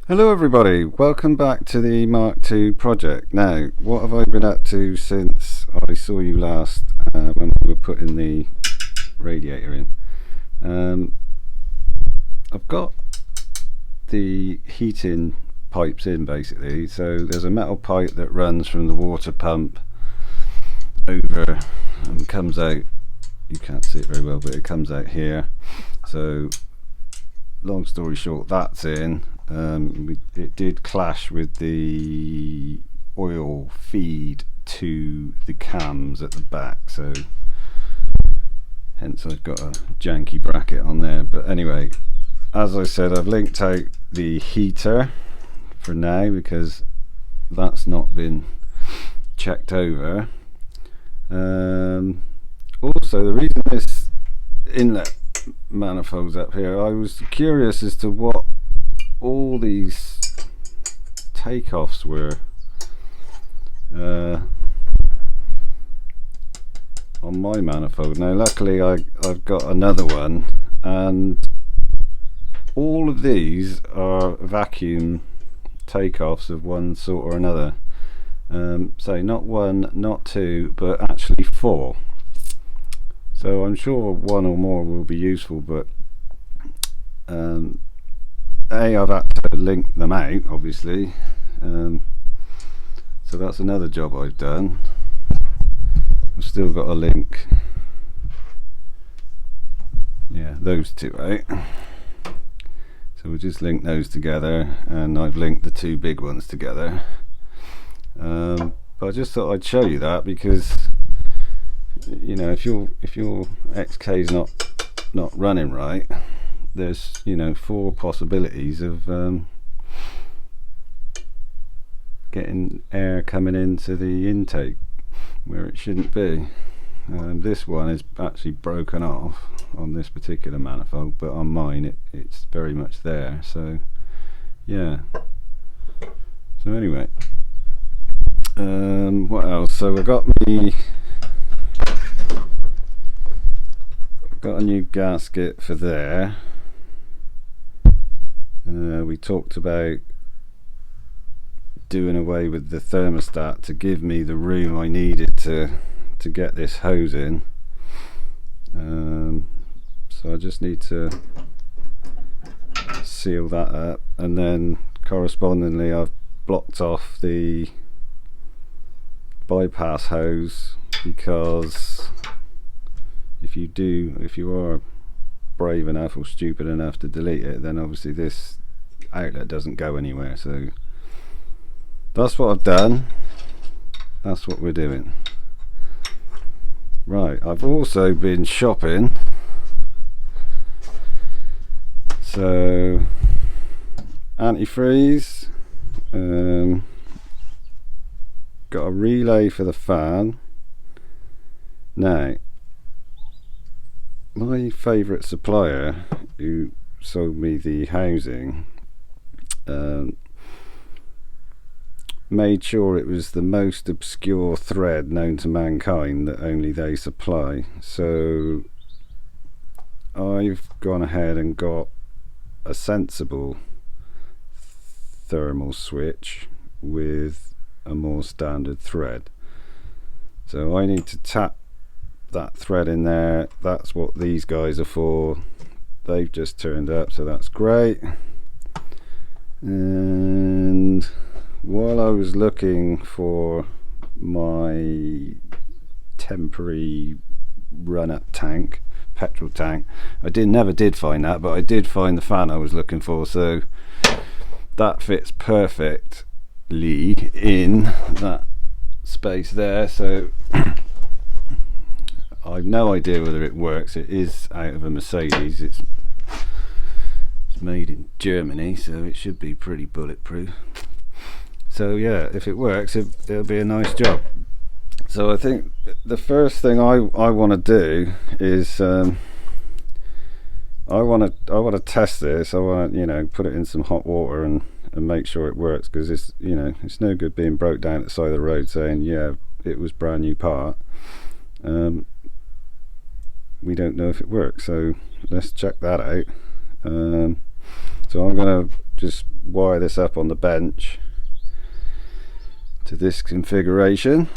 Hello everybody, welcome back to the Mark II project. Now, what have I been up to since I saw you last when we were putting the radiator in? I've got the heating pipes in basically, so there's a metal pipe that runs from the water pump over and comes out, you can't see it very well, but it comes out here. So long story short, that's in. It did clash with the oil feed to the cams at the back, so hence I've got a janky bracket on there. But anyway, as I said, I've linked out the heater for now because that's not been checked over. Also, the reason this inlet manifolds up here, I was curious as to what all these takeoffs were on my manifold. Now luckily I've got another one, and all of these are vacuum takeoffs of one sort or another. So not one, not two, but actually four. So I'm sure one or more will be useful, but I've had to link them out, obviously. So that's another job I've done. I've still got a link, those two out. So we'll just link those together, and I've linked the two big ones together. But I just thought I'd show you that because, you know, if your XK's not running right, there's, you know, four possibilities of getting air coming into the intake where it shouldn't be. This one is actually broken off on this particular manifold, but on mine it's very much there. So yeah. So anyway, what else? So I got a new gasket for there. We talked about doing away with the thermostat to give me the room I needed to get this hose in. So I just need to seal that up, and then correspondingly I've blocked off the bypass hose, because if you are brave enough or stupid enough to delete it, then obviously this outlet doesn't go anywhere. So that's what I've done, that's what we're doing. Right, I've also been shopping. So antifreeze, got a relay for the fan. Now my favourite supplier who sold me the housing made sure it was the most obscure thread known to mankind that only they supply. So I've gone ahead and got a sensible thermal switch with a more standard thread. So I need to tap that thread in there. That's what these guys are for. They've just turned up, so that's great. And while I was looking for my temporary run-up tank, petrol tank, I never did find that, but I did find the fan I was looking for. So that fits perfectly in that space there. So I've no idea whether it works. It is out of a Mercedes. It's made in Germany, so it should be pretty bulletproof. So yeah, if it works, it'll be a nice job. So I think the first thing I want to do is I want to test this. I want to, you know, put it in some hot water and make sure it works, because it's, you know, it's no good being broke down at the side of the road saying, yeah, it was brand new part. We don't know if it works, so let's check that out. So I'm going to just wire this up on the bench to this configuration,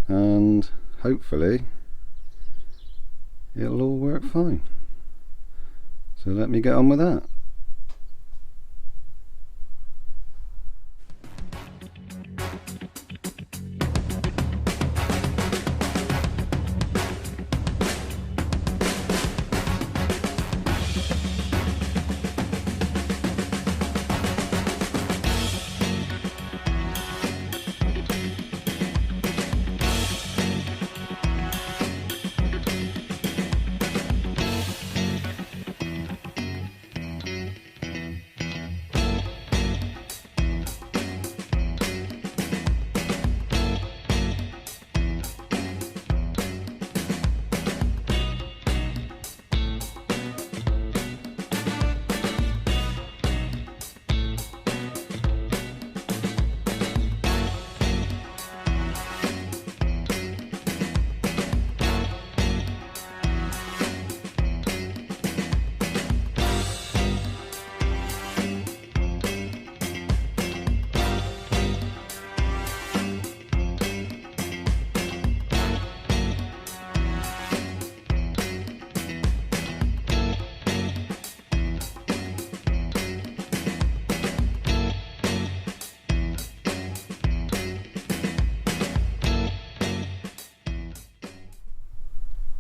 and hopefully it'll all work fine. So let me get on with that.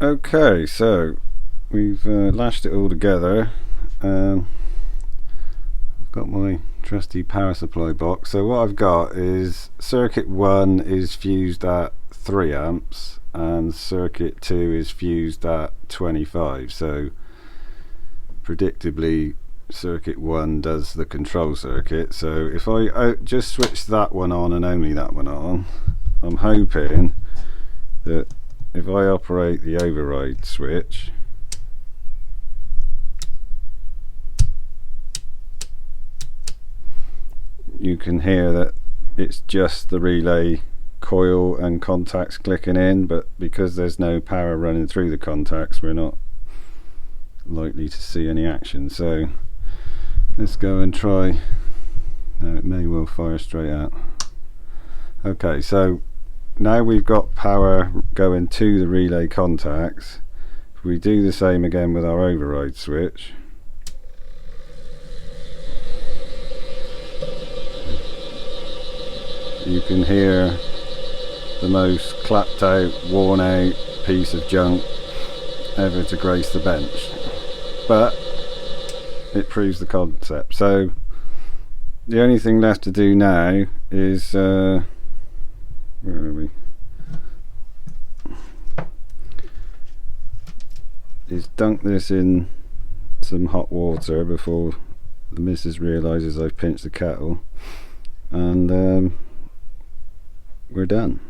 Okay, so we've lashed it all together. I've got my trusty power supply box. So what I've got is circuit 1 is fused at 3 amps and circuit 2 is fused at 25. So predictably circuit 1 does the control circuit. So if I just switch that one on and only that one on, I'm hoping that if I operate the override switch, you can hear that it's just the relay coil and contacts clicking in, but because there's no power running through the contacts, we're not likely to see any action. So let's go and try. No, it may well fire straight out. Okay, so now we've got power going to the relay contacts. If we do the same again with our override switch, you can hear the most clapped out, worn out piece of junk ever to grace the bench, but it proves the concept. So the only thing left to do now is where are we? Is dunk this in some hot water before the missus realises I've pinched the kettle, and we're done.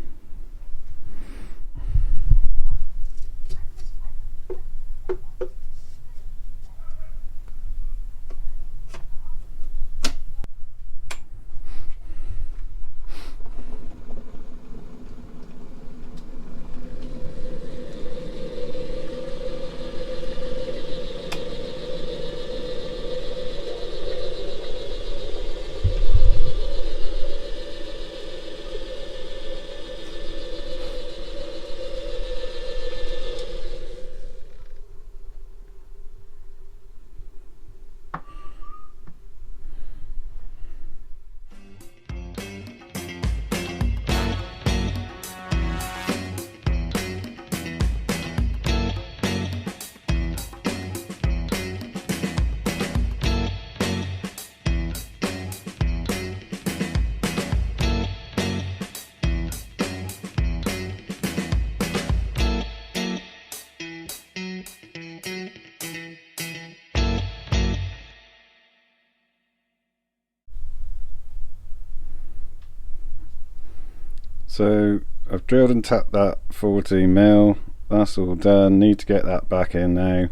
So I've drilled and tapped that 14mm, that's all done. Need to get that back in now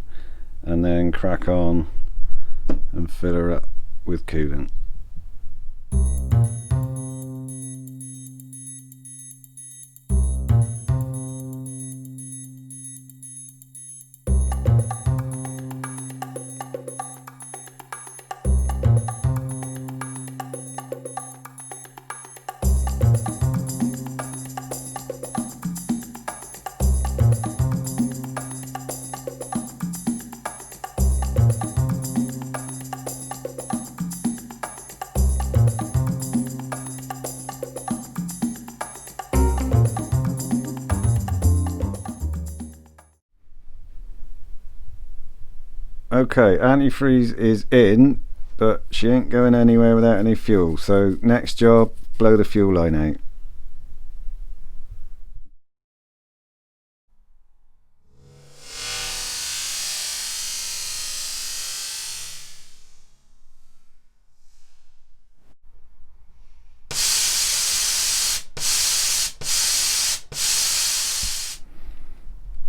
and then crack on and fill her up with coolant. Okay, antifreeze is in, but she ain't going anywhere without any fuel. So next job, blow the fuel line out.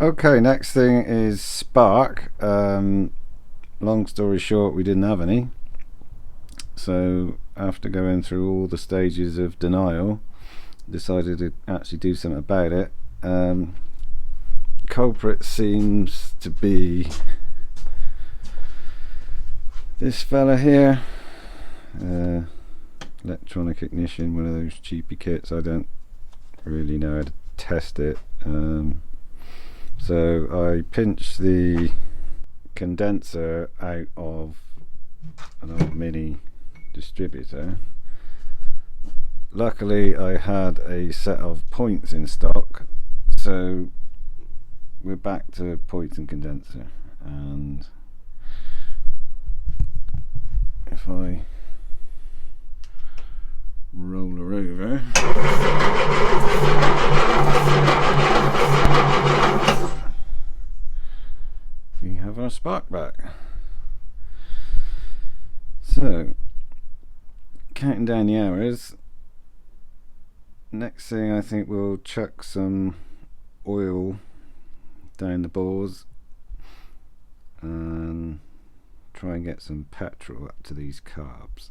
Okay, next thing is spark. Long story short, we didn't have any. So after going through all the stages of denial, decided to actually do something about it. Culprit seems to be this fella here. Electronic ignition, one of those cheapy kits. I don't really know how to test it. So I pinched the condenser out of an old mini distributor. Luckily I had a set of points in stock, so we're back to point and condenser. And if I roll her over, we have our spark back. So counting down the hours, next thing I think we'll chuck some oil down the bores and try and get some petrol up to these carbs.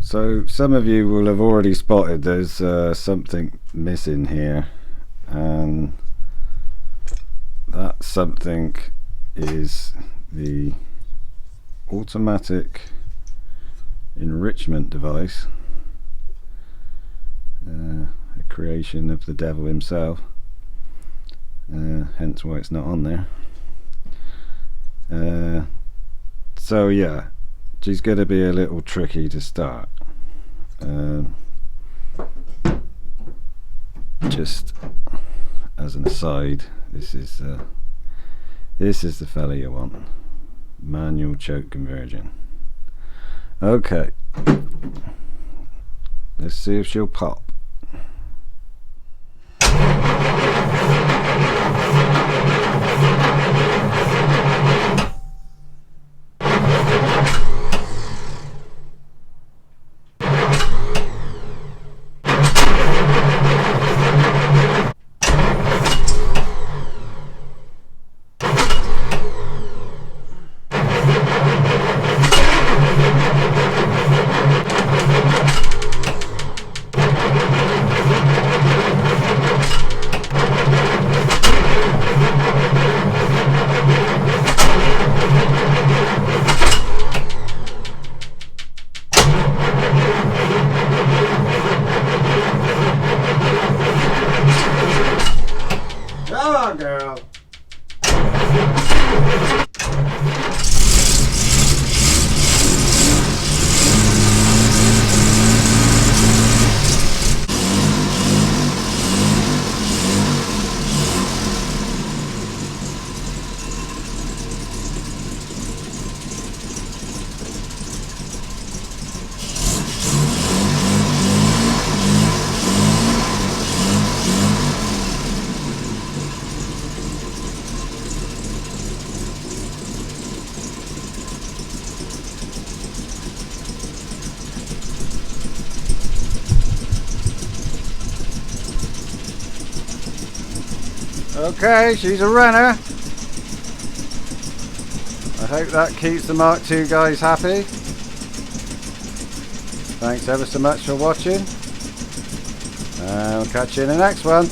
So some of you will have already spotted there's something missing here, and that something is the automatic enrichment device, a creation of the devil himself, hence why it's not on there. So yeah, she's going to be a little tricky to start. Just as an aside, this is the fella you want. Manual choke conversion. Okay, let's see if she'll pop. Okay, she's a runner. I hope that keeps the Mark II guys happy. Thanks ever so much for watching. I'll catch you in the next one.